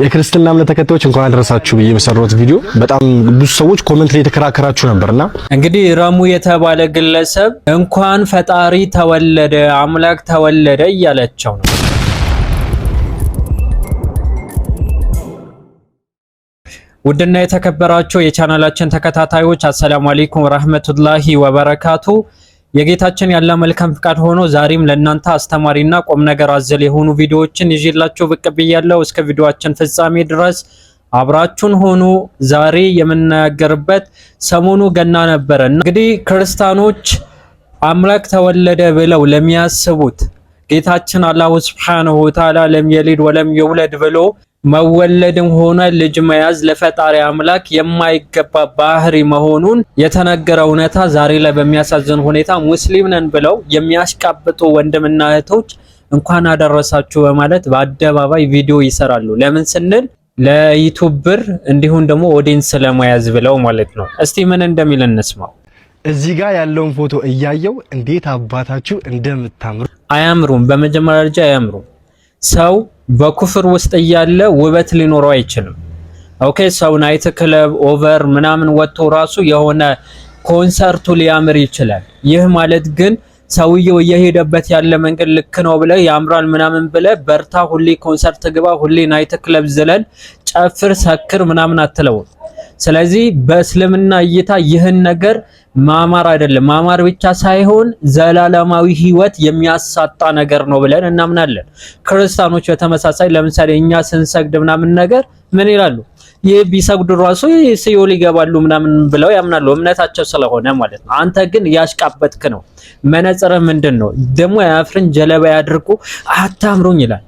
የክርስትና እምነት ተከታዮች እንኳን አደረሳችሁ ብዬ በሰራሁት ቪዲዮ በጣም ብዙ ሰዎች ኮሜንት ላይ ተከራከራችሁ ነበርና እንግዲህ ረሙ የተባለ ግለሰብ እንኳን ፈጣሪ ተወለደ አምላክ ተወለደ እያለቸው ነው። ውድና የተከበራችሁ የቻናላችን ተከታታዮች አሰላሙ አለይኩም ወራህመቱላሂ ወበረካቱ። የጌታችን ያለ መልካም ፍቃድ ሆኖ ዛሬም ለእናንተ አስተማሪና ቁም ነገር አዘል የሆኑ ቪዲዮዎችን ይዤላችሁ ብቅ ብያለሁ። እስከ ቪዲዮአችን ፍጻሜ ድረስ አብራችሁን ሆኑ። ዛሬ የምናገርበት ሰሞኑ ገና ነበረ። እንግዲህ ክርስቲያኖች አምላክ ተወለደ ብለው ለሚያስቡት ጌታችን አላሁ ሱብሓነሁ ወተዓላ ለም የሊድ ወለም የውለድ ብሎ መወለድም ሆነ ልጅ መያዝ ለፈጣሪ አምላክ የማይገባ ባህሪ መሆኑን የተነገረ እውነታ ዛሬ ላይ በሚያሳዝን ሁኔታ ሙስሊም ነን ብለው የሚያሽቃብጡ ወንድምና እህቶች እንኳን አደረሳችሁ በማለት በአደባባይ ቪዲዮ ይሰራሉ። ለምን ስንል ለዩቲዩብ ብር እንዲሁም ደግሞ ኦዲየንስ ለመያዝ ብለው ማለት ነው። እስቲ ምን እንደሚል እንስማው። እዚህ ጋር ያለውን ፎቶ እያየው እንዴት አባታችሁ እንደምታምሩ። አያምሩም። በመጀመሪያ ደረጃ አያምሩም። ሰው በኩፍር ውስጥ እያለ ውበት ሊኖረው አይችልም። ኦኬ ሰው ናይት ክለብ ኦቨር ምናምን ወጥቶ ራሱ የሆነ ኮንሰርቱ ሊያምር ይችላል። ይህ ማለት ግን ሰውየው እየሄደበት ያለ መንገድ ልክ ነው ብለ ያምራል ምናምን ብለ በርታ ሁሌ ኮንሰርት ግባ ሁሌ ናይት ክለብ ዝለል ጨፍር ሰክር ምናምን አትለው። ስለዚህ በእስልምና እይታ ይህን ነገር ማማር አይደለም። ማማር ብቻ ሳይሆን ዘላለማዊ ህይወት የሚያሳጣ ነገር ነው ብለን እናምናለን። ክርስቲያኖች በተመሳሳይ ለምሳሌ እኛ ስንሰግድ ምናምን ነገር ምን ይላሉ? ይህ ቢሰግዱ ራሱ ሲኦል ይገባሉ ምናምን ብለው ያምናሉ፣ እምነታቸው ስለሆነ ማለት ነው። አንተ ግን ያሽቃበጥክ ነው። መነጽረ ምንድን ነው ደግሞ ያፍርን ጀለባ ያድርጉ አታምሩኝ ይላል።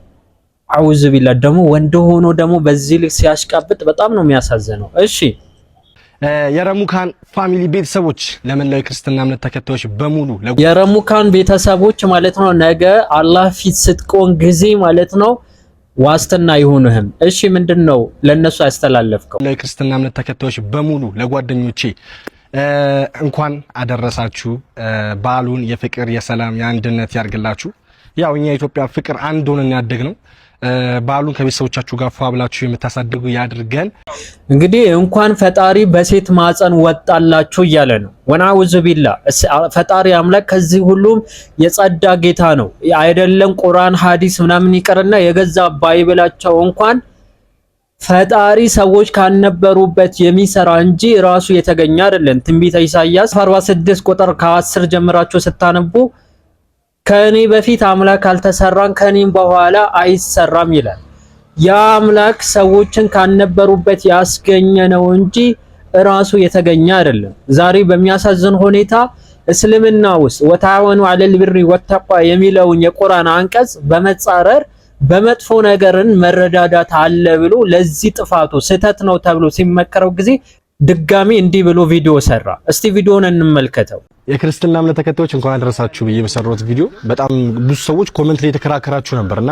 አውዝ ቢላ ደግሞ ወንድ ሆኖ ደግሞ በዚህ ልክ ሲያሽቃብጥ በጣም ነው የሚያሳዝነው። እሺ የረሙካን ፋሚሊ ቤተሰቦች ለመላው ክርስትና እምነት ተከታዮች በሙሉ የረሙካን ቤተሰቦች ማለት ነው ነገ አላህ ፊት ስትቆም ጊዜ ማለት ነው ዋስትና ይሁንህም። እሺ ምንድነው ለነሱ ያስተላለፍከው? ለክርስትና እምነት ተከታዮች በሙሉ ለጓደኞቼ እንኳን አደረሳችሁ። በዓሉን የፍቅር የሰላም የአንድነት ያርግላችሁ። ያው እኛ ኢትዮጵያ ፍቅር አንድ ሆነን ያደግነው በዓሉን ከቤተሰቦቻችሁ ጋር ፏብላችሁ የምታሳድጉ ያድርገን። እንግዲህ እንኳን ፈጣሪ በሴት ማፀን ወጣላችሁ እያለ ነው። ወናውዝ ቢላ ፈጣሪ አምላክ ከዚህ ሁሉም የጸዳ ጌታ ነው። አይደለም ቁርአን ሐዲስ ምናምን ይቀርና የገዛ ባይብላቸው እንኳን ፈጣሪ ሰዎች ካነበሩበት የሚሰራ እንጂ ራሱ የተገኘ አይደለም። ትንቢተ ኢሳይያስ 46 ቁጥር ከ10 ጀምራችሁ ስታነቡ ከኔ በፊት አምላክ አልተሰራም ከኔም በኋላ አይሰራም ይላል። ያ አምላክ ሰዎችን ካነበሩበት ያስገኘ ነው እንጂ ራሱ የተገኘ አይደለም። ዛሬ በሚያሳዝን ሁኔታ እስልምና ውስጥ ወተዓወኑ ዐለል ቢሪ ወተቋ የሚለውን የቁርአን አንቀጽ በመጻረር በመጥፎ ነገርን መረዳዳት አለ ብሎ ለዚህ ጥፋቱ ስህተት ነው ተብሎ ሲመከረው ጊዜ ድጋሚ እንዲህ ብሎ ቪዲዮ ሰራ። እስቲ ቪዲዮውን እንመልከተው። የክርስትና እምነት ተከታዮች እንኳን አደረሳችሁ ብዬ በሰራሁት ቪዲዮ በጣም ብዙ ሰዎች ኮሜንት ላይ ተከራከራችሁ ነበርና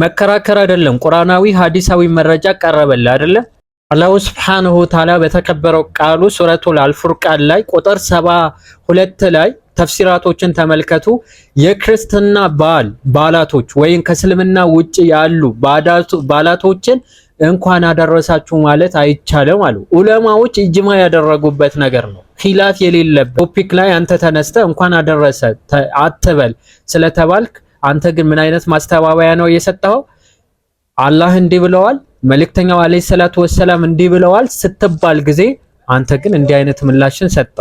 መከራከር አይደለም ቁርአናዊ ሐዲሳዊ መረጃ ቀረበለ አይደለ? አላሁ ሱብሓነሁ ወተዓላ በተከበረው ቃሉ ሱረቱል አልፉርቃን ላይ ቁጥር 72 ላይ ተፍሲራቶችን ተመልከቱ። የክርስትና ባላቶች ወይም ከእስልምና ውጪ ያሉ ባላቶችን እንኳን አደረሳችሁ ማለት አይቻልም አሉ ዑለማዎች። ኢጅማ ያደረጉበት ነገር ነው፣ ኺላፍ የሌለበት ቶፒክ ላይ አንተ ተነስተ እንኳን አደረሰ አትበል ስለተባልክ አንተ ግን ምን አይነት ማስተባበያ ነው የሰጠው? አላህ እንዲህ ብለዋል፣ መልእክተኛው አለይሂ ሰላቱ ወሰለም እንዲህ ብለዋል ስትባል ጊዜ አንተ ግን እንዲህ አይነት ምላሽን ሰጠ።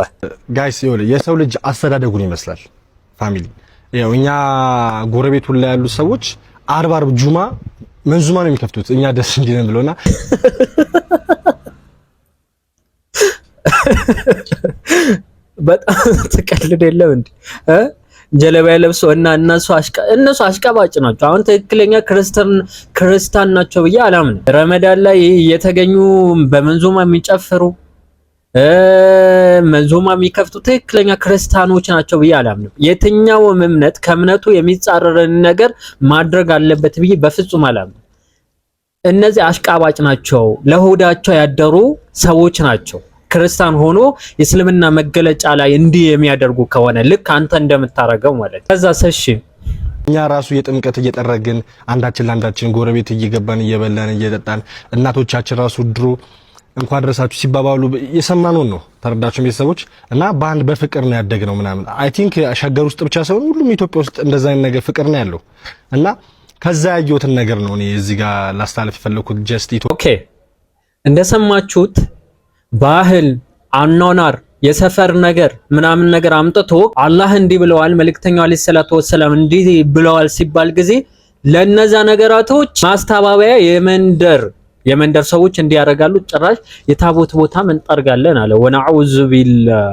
ጋይስ የሰው ልጅ አስተዳደጉን ይመስላል ፋሚሊ። ያው እኛ ጎረቤት ሁላ ያሉ ሰዎች አርብ ጁማ መንዙማ ነው የሚከፍቱት እኛ ደስ እንዲለን ብለውና በጣም ተቀልድ የለም እንዴ ጀለባ ለብሶ እና እነሱ አሽቃባጭ ናቸው። አሁን ትክክለኛ ክርስቲያን ናቸው ብዬ አላምንም። ረመዳን ላይ የተገኙ በመንዙማ የሚጨፍሩ መንዙማ የሚከፍቱ ትክክለኛ ክርስቲያኖች ናቸው ብዬ አላምንም። የትኛውም እምነት ከእምነቱ የሚጻረርን ነገር ማድረግ አለበት ብዬ በፍጹም አላምንም። እነዚህ አሽቃባጭ ናቸው፣ ለሆዳቸው ያደሩ ሰዎች ናቸው። ክርስቲያን ሆኖ የእስልምና መገለጫ ላይ እንዲህ የሚያደርጉ ከሆነ ልክ አንተ እንደምታረገው ማለት ከዛ ሰሽ እኛ ራሱ የጥምቀት እየጠረግን አንዳችን ለአንዳችን ጎረቤት እየገባን እየበላን እየጠጣን እናቶቻችን ራሱ ድሮ እንኳን ድረሳችሁ ሲባባሉ የሰማነው ነው። ተረዳችሁ ቤተሰቦች? እና በአንድ በፍቅር ነው ያደግነው ምናምን። አይ ቲንክ ሸገር ውስጥ ብቻ ሳይሆን ሁሉም ኢትዮጵያ ውስጥ እንደዛ አይነት ነገር ፍቅር ነው ያለው እና ከዛ ያየሁትን ነገር ነው እኔ እዚህ ጋር ላስተላልፍ የፈለኩት። ጀስት ኦኬ እንደሰማችሁት ባህል አኗኗር የሰፈር ነገር ምናምን ነገር አምጥቶ አላህ እንዲህ ብለዋል መልእክተኛው አለይሂ ሰላቱ ወሰለም እንዲህ ብለዋል ሲባል ጊዜ ለነዛ ነገራቶች ማስተባበያ የመንደር ሰዎች እንዲያረጋሉ ጭራሽ የታቦት ቦታ እንጠርጋለን አለ። ወነዑዙ ቢላህ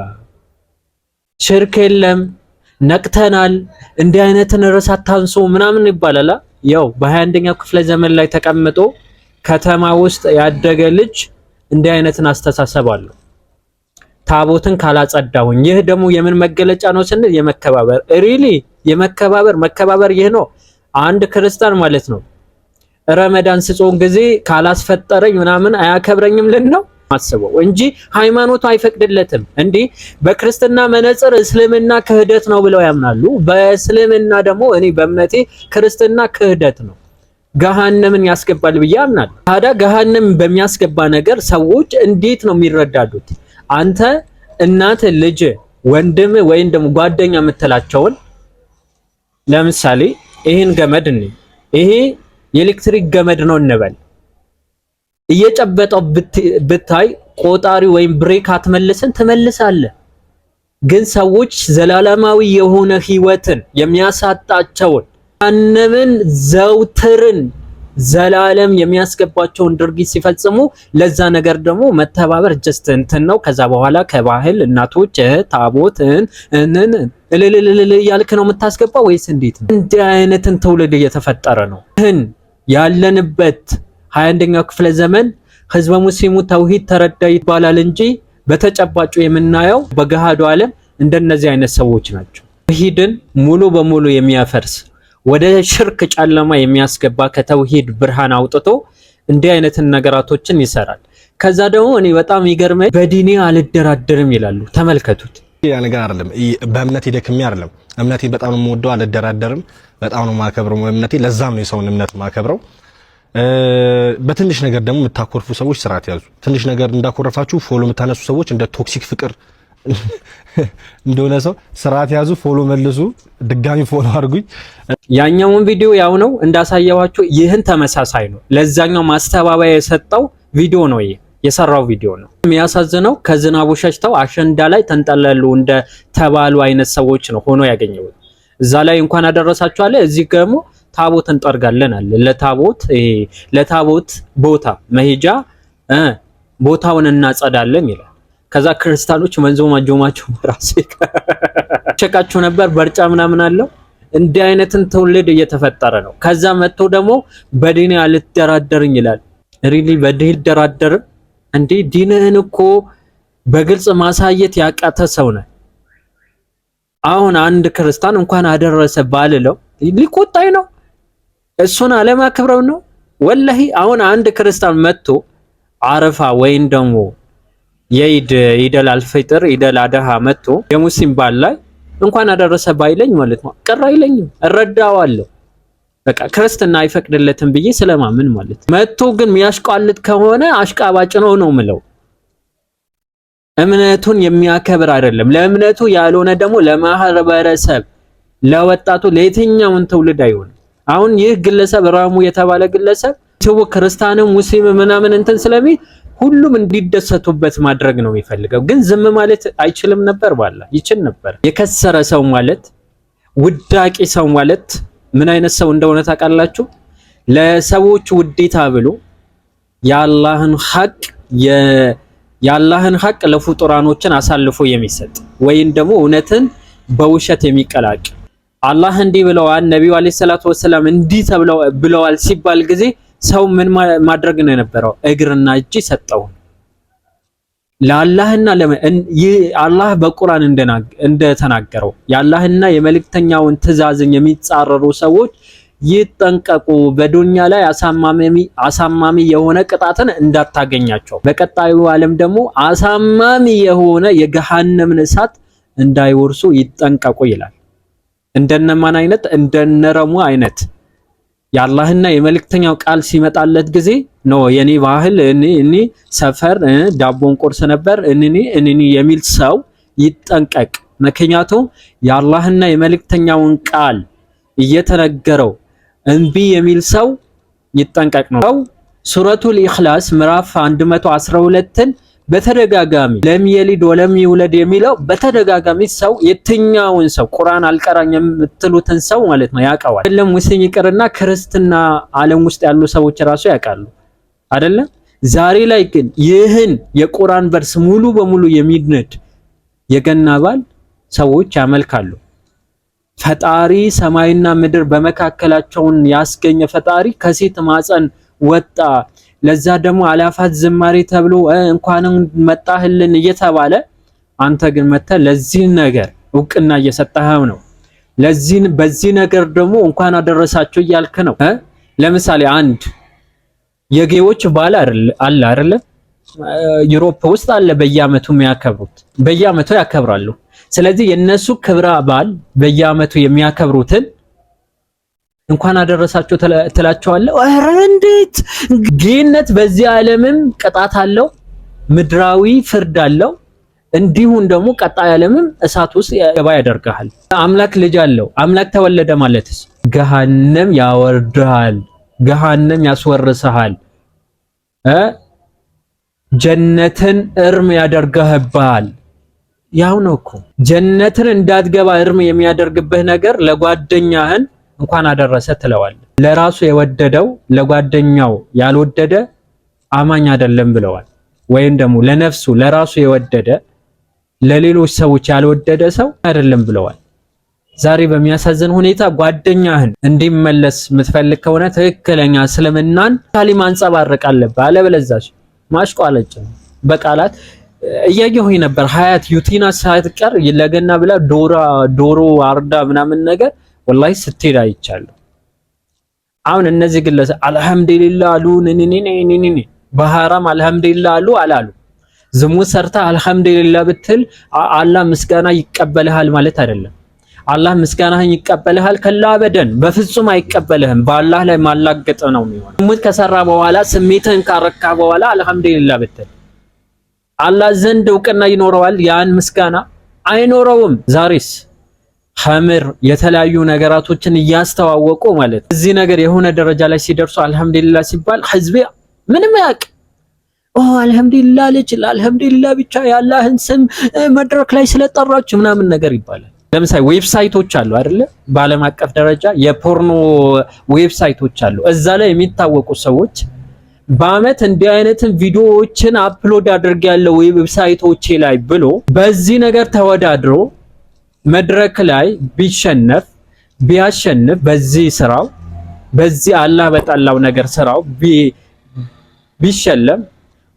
ሽርክ የለም ነቅተናል እንዲህ አይነትን ርዕስ አታንሱ ምናምን ይባላል። ያው በ21ኛው ክፍለ ዘመን ላይ ተቀምጦ ከተማ ውስጥ ያደገ ልጅ እንዲህ አይነትን አስተሳሰብ አለው። ታቦትን ካላጸዳሁኝ ይህ ደግሞ የምን መገለጫ ነው ስንል የመከባበር ሪሊ መከባበር ይህ ነው። አንድ ክርስቲያን ማለት ነው ረመዳን ስጾም ጊዜ ካላስፈጠረኝ ምናምን አያከብረኝም ነው ማስበው እንጂ ሃይማኖቱ አይፈቅድለትም። እንዴ በክርስትና መነጽር እስልምና ክህደት ነው ብለው ያምናሉ። በእስልምና ደግሞ እኔ በእምነቴ ክርስትና ክህደት ነው ገሃነምን ያስገባል ብዬ አምናለሁ። ታዲያ ገሃነም በሚያስገባ ነገር ሰዎች እንዴት ነው የሚረዳዱት? አንተ እናት ልጅ ወንድም ወይም ደግሞ ጓደኛ የምትላቸውን ለምሳሌ ይሄን ገመድ ይሄ የኤሌክትሪክ ገመድ ነው እንበል እየጨበጠው ብታይ ቆጣሪ ወይም ብሬክ አትመልስን ትመልሳለህ። ግን ሰዎች ዘላለማዊ የሆነ ህይወትን የሚያሳጣቸውን ገሃነምን ዘውትርን ዘላለም የሚያስገባቸውን ድርጊት ሲፈጽሙ ለዛ ነገር ደግሞ መተባበር ጀስት እንትን ነው። ከዛ በኋላ ከባህል እናቶች ታቦትን እልልልል ያልክ ነው የምታስገባው ወይስ እንዴት ነው? እንዲህ አይነትን ትውልድ እየተፈጠረ ነው። ያለንበት 21ኛው ክፍለ ዘመን ህዝበ ሙስሊሙ ተውሂድ ተረዳ ይባላል እንጂ በተጨባጩ የምናየው በገሃዱ ዓለም እንደነዚህ አይነት ሰዎች ናቸው። ተውሂድን ሙሉ በሙሉ የሚያፈርስ ወደ ሽርክ ጨለማ የሚያስገባ ከተውሂድ ብርሃን አውጥቶ እንዲህ አይነትን ነገራቶችን ይሰራል። ከዛ ደግሞ እኔ በጣም ይገርመኝ በዲኔ አልደራደርም ይላሉ። ተመልከቱት። ያ ነገር አይደለም በእምነቴ ደክሜ አይደለም። እምነቴ በጣም ነው የምወደው፣ አልደራደርም። በጣም ነው ማከብረው እምነቴ። ለዛም ነው የሰውን እምነት ማከብረው። በትንሽ ነገር ደግሞ የምታኮርፉ ሰዎች ስርዓት ያዙ። ትንሽ ነገር እንዳኮረፋችሁ ፎሎ የምታነሱ ሰዎች እንደ ቶክሲክ ፍቅር እንደሆነ ሰው ስርዓት ያዙ። ፎሎ መልሱ፣ ድጋሚ ፎሎ አድርጉኝ። ያኛውን ቪዲዮ ያው ነው እንዳሳየዋችሁ፣ ይህን ተመሳሳይ ነው። ለዛኛው ማስተባበያ የሰጠው ቪዲዮ ነው፣ ይሄ የሰራው ቪዲዮ ነው። የሚያሳዝነው ከዝናቡ ሸሽተው አሸንዳ ላይ ተንጠለሉ እንደ ተባሉ አይነት ሰዎች ነው ሆኖ ያገኘው። እዛ ላይ እንኳን አደረሳችሁ አለ፣ እዚህ ደግሞ ታቦት እንጠርጋለን አለ። ለታቦት ቦታ መሄጃ ቦታውን እናጸዳለን ይላል። ከዛ ክርስቲያኖች መንዞማ ጆማቸው ራሴ ቸካቸው ነበር በርጫ ምናምን አለው። እንዲህ አይነትን ትውልድ እየተፈጠረ ነው። ከዛ መጥቶ ደግሞ በዲኔ አልደራደርም ይላል። ሪሊ በዲን አልደራደርም እንዴ? ዲንህን እኮ በግልጽ ማሳየት ያቃተ ሰው ነው። አሁን አንድ ክርስቲያን እንኳን አደረሰ ባልለው ሊቆጣኝ ነው። እሱን አለማክብረው ነው ወላሂ። አሁን አንድ ክርስቲያን መጥቶ አረፋ ወይም ደግሞ የኢደል አልፈጥር ኢደል አድሃ መጥቶ የሙስሊም ባል ላይ እንኳን አደረሰ ባይለኝ ማለት ነው ቅር አይለኝም፣ እረዳዋለሁ። በቃ ክርስትና አይፈቅድለትም ብዬ ስለማምን ማለት ነው። መጥቶ ግን የሚያሽቃልጥ ከሆነ አሽቃባጭ ነው ምለው። እምነቱን የሚያከብር አይደለም። ለእምነቱ ያልሆነ ደግሞ ለማህበረሰብ፣ ለወጣቱ፣ ለየትኛውን ትውልድ አይሆንም። አሁን ይህ ግለሰብ ራሙ የተባለ ግለሰብ ክርስቲያንም ሙስሊም ምናምን እንትን ስለሚል ሁሉም እንዲደሰቱበት ማድረግ ነው የሚፈልገው። ግን ዝም ማለት አይችልም ነበር? ባላ ይችል ነበር። የከሰረ ሰው ማለት ውዳቂ ሰው ማለት ምን አይነት ሰው እንደሆነ ታውቃላችሁ? ለሰዎች ውዴታ ብሎ የአላህን ሐቅ ለፍጡራኖችን አሳልፎ የሚሰጥ ወይም ደግሞ እውነትን በውሸት የሚቀላቅ። አላህ እንዲህ ብለዋል፣ ነብዩ አለይሂ ሰላቱ ወሰለም እንዲህ ብለዋል ሲባል ጊዜ ሰው ምን ማድረግ ነው የነበረው? እግርና እጅ ሰጠው ለአላህና አላህ በቁርአን እንደተናገረው የአላህና የመልእክተኛውን ትእዛዝን የሚጻረሩ ሰዎች ይጠንቀቁ፣ በዱንያ ላይ አሳማሚ የሆነ ቅጣትን እንዳታገኛቸው፣ በቀጣዩ ዓለም ደግሞ አሳማሚ የሆነ የገሃነምን እሳት እንዳይወርሱ ይጠንቀቁ ይላል። እንደነማን አይነት እንደነረሙ አይነት የአላህና የመልእክተኛው ቃል ሲመጣለት ጊዜ ነው የኔ ባህል እኔ ሰፈር ዳቦን ቁርስ ነበር እኔ የሚል ሰው ይጠንቀቅ። ምክንያቱም የአላህና የመልእክተኛውን ቃል እየተነገረው እንቢ የሚል ሰው ይጠንቀቅ ነው። ሱረቱል ኢኽላስ ምዕራፍ 112ን በተደጋጋሚ ለም የሊድ ወለም ይውለድ የሚለው በተደጋጋሚ ሰው የትኛውን ሰው ቁርአን አልቀራኝ የምትሉትን ሰው ማለት ነው ያውቀዋል። አይደለም ሙስሊም ይቅርና ክርስትና ዓለም ውስጥ ያሉ ሰዎች ራሱ ያውቃሉ አይደለም። ዛሬ ላይ ግን ይህን የቁርአን ቨርስ ሙሉ በሙሉ የሚድነድ የገና በዓል ሰዎች ያመልካሉ። ፈጣሪ ሰማይና ምድር በመካከላቸውን ያስገኘ ፈጣሪ ከሴት ማፀን ወጣ፣ ለዛ ደግሞ አላፋት ዝማሬ ተብሎ እንኳን መጣህልን እየተባለ አንተ ግን መጣ ለዚህ ነገር እውቅና እየሰጠኸው ነው። በዚህ ነገር ደግሞ እንኳን አደረሳችሁ እያልክ ነው። ለምሳሌ አንድ የጌዎች በዓል አለ አይደለ? ዩሮፕ ውስጥ አለ በየአመቱ የሚያከብሩት፣ በየአመቱ ያከብራሉ። ስለዚህ የነሱ ክብረ በዓል በየአመቱ የሚያከብሩትን እንኳን አደረሳችሁ ትላቸዋለህ። ኧረ እንዴት ጌነት! በዚህ ዓለምም ቅጣት አለው፣ ምድራዊ ፍርድ አለው። እንዲሁም ደግሞ ቀጣይ ዓለምም እሳት ውስጥ ገባ ያደርጋል። አምላክ ልጅ አለው። አምላክ ተወለደ ማለትስ ገሃነም ያወርዳል፣ ገሃነም ያስወርስሃል፣ ጀነትን እርም ያደርግሃል። ያው ነው እኮ ጀነትን እንዳትገባ እርም የሚያደርግብህ ነገር ለጓደኛህን እንኳን አደረሰ ትለዋለህ። ለራሱ የወደደው ለጓደኛው ያልወደደ አማኝ አይደለም ብለዋል። ወይም ደግሞ ለነፍሱ ለራሱ የወደደ ለሌሎች ሰዎች ያልወደደ ሰው አይደለም ብለዋል። ዛሬ በሚያሳዝን ሁኔታ ጓደኛህን እንዲመለስ የምትፈልግ ከሆነ ትክክለኛ እስልምናን ካሊማ አንጸባርቅ አለብህ። አለበለዚያ ማሽቋለጭ በቃላት እያየሁኝ ነበር። ሀያት ዩቲና ሳትቀር ለገና ብላ ዶሮ አርዳ ምናምን ነገር ወላሂ ስትሄድ አይቻለሁ። አሁን እነዚህ ግለሰብ አልሐምዱሊላህ አሉ ነነነነነ በሐራም አልሐምዱሊላህ አሉ አላሉ። ዝሙት ሰርታ አልሐምዱሊላህ ብትል አላህ ምስጋና ይቀበልሃል ማለት አይደለም። አላህ ምስጋናህን ይቀበልሃል ከላ በደን በፍጹም አይቀበልህም። በአላህ ላይ ማላገጥ ነው የሚሆነው። ዝሙት ከሰራ በኋላ ስሜትህን ካረካ በኋላ አልሐምዱሊላህ ብትል አላህ ዘንድ እውቅና ይኖረዋል? ያን ምስጋና አይኖረውም። ዛሬስ ሐምር የተለያዩ ነገራቶችን እያስተዋወቁ ማለት እዚህ ነገር የሆነ ደረጃ ላይ ሲደርሱ አልሐምዱሊላህ ሲባል ህዝብ ምንም ያውቅ አልሐምዱሊላህ ልጅ አልሐምዱሊላህ ብቻ የአላህን ስም መድረክ ላይ ስለጠራችሁ ምናምን ነገር ይባላል። ለምሳሌ ዌብሳይቶች አሉ አይደለ? በዓለም አቀፍ ደረጃ የፖርኖ ዌብሳይቶች አሉ። እዛ ላይ የሚታወቁ ሰዎች በአመት እንዲህ አይነትን ቪዲዮዎችን አፕሎድ አድርጌያለሁ ዌብሳይቶቼ ላይ ብሎ በዚህ ነገር ተወዳድሮ መድረክ ላይ ቢያሸንፍ በዚህ ስራው በዚህ አላህ በጠላው ነገር ስራው ቢሸለም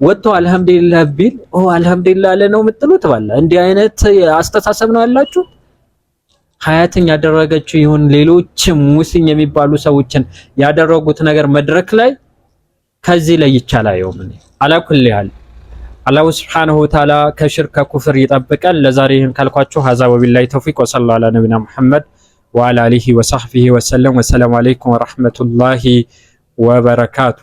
ወጥቶ አልሐምዱሊላህ ቢል አልሐምዱሊላህ አለ ነው የምትሉት? ባላ እንዲህ አይነት አስተሳሰብ ነው ያላችሁ። ሀያትን ያደረገችው ይሁን ሌሎችም ሙስሊም የሚባሉ ሰዎችን ያደረጉት ነገር መድረክ ላይ ከዚህ ላይ ይቻላል። ምን አላኩል ያህል አላሁ ሱብሓነሁ ወተዓላ ከሽርክ ከኩፍር ይጠብቀን። ለዛሬ ይህን ካልኳችሁ ሀዛ ወቢላሂ ተውፊቅ ወሰለላሁ ዐላ ነቢና ሙሐመድ ወዐላ አሊሂ ወሰህቢሂ ወሰለም። ወሰላሙ አለይኩም ወረሕመቱላሂ ወበረካቱ።